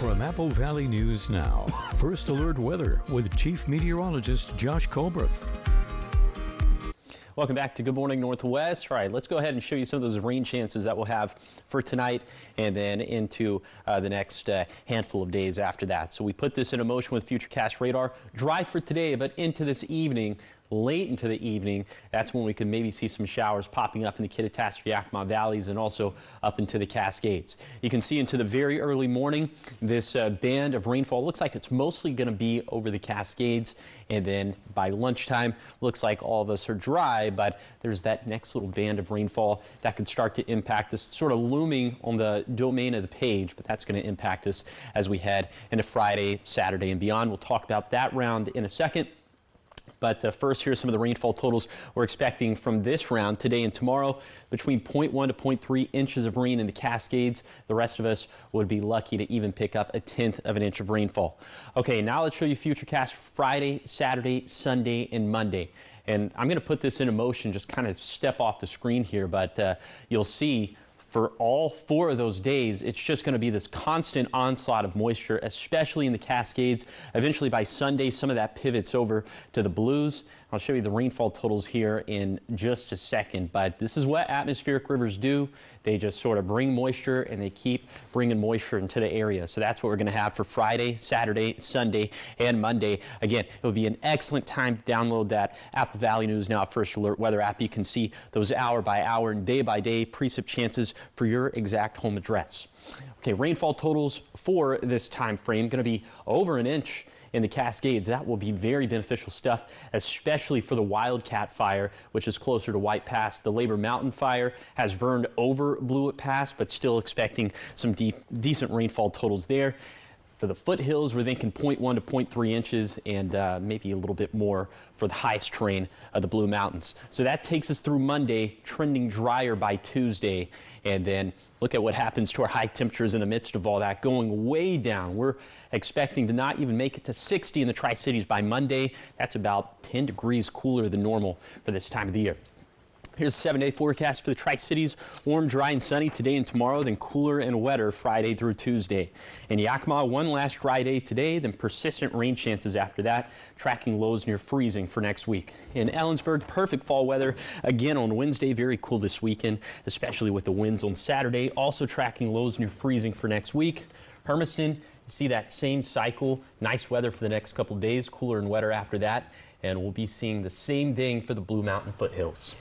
From Apple Valley News Now, First Alert Weather with Chief Meteorologist Josh Colbreth. Welcome back to Good Morning Northwest. All right, let's go ahead and show you some of those rain chances that we'll have for tonight and then into the next handful of days after that. So we put this into motion with Futurecast radar. Dry for today, but into this evening, late into the evening, that's when we could maybe see some showers popping up in the Kittitas, Yakima valleys and also up into the Cascades. You can see into the very early morning, this band of rainfall looks like it's mostly going to be over the Cascades, and then by lunchtime, looks like all of us are dry, but there's that next little band of rainfall that could start to impact us, sort of looming on the domain of the page, but that's going to impact us as we head into Friday, Saturday, and beyond. We'll talk about that round in a second. But first, here's some of the rainfall totals we're expecting from this round today and tomorrow. Between 0.1 to 0.3 inches of rain in the Cascades. The rest of us would be lucky to even pick up 1/10 of an inch of rainfall. Okay, now let's show you Futurecast for Friday, Saturday, Sunday, and Monday. And I'm going to put this into motion, just kind of step off the screen here, but you'll see for all 4 of those days, it's just going to be this constant onslaught of moisture, especially in the Cascades. Eventually by Sunday, some of that pivots over to the blues. I'll show you the rainfall totals here in just a second, but this is what atmospheric rivers do. They just sort of bring moisture and they keep bringing moisture into the area. So that's what we're going to have for Friday, Saturday, Sunday, and Monday. Again, it will be an excellent time to download that Apple Valley News Now First Alert weather app. You can see those hour by hour and day by day precip chances for your exact home address. Okay, rainfall totals for this time frame going to be over an inch in the Cascades. That will be very beneficial stuff, especially for the Wildcat Fire, which is closer to White Pass. The Labor Mountain Fire has burned over Blewett Pass, but still expecting some decent rainfall totals there. For the foothills, we're thinking 0.1 to 0.3 inches and maybe a little bit more for the highest terrain of the Blue Mountains. So that takes us through Monday, trending drier by Tuesday. And then look at what happens to our high temperatures in the midst of all that, going way down. We're expecting to not even make it to 60 in the Tri-Cities by Monday. That's about 10 degrees cooler than normal for this time of the year. Here's the 7-day forecast for the Tri-Cities. Warm, dry, and sunny today and tomorrow, then cooler and wetter Friday through Tuesday. In Yakima, one last dry day today, then persistent rain chances after that, tracking lows near freezing for next week. In Ellensburg, perfect fall weather again on Wednesday, very cool this weekend, especially with the winds on Saturday, also tracking lows near freezing for next week. Hermiston, you see that same cycle, nice weather for the next couple days, cooler and wetter after that, and we'll be seeing the same thing for the Blue Mountain foothills.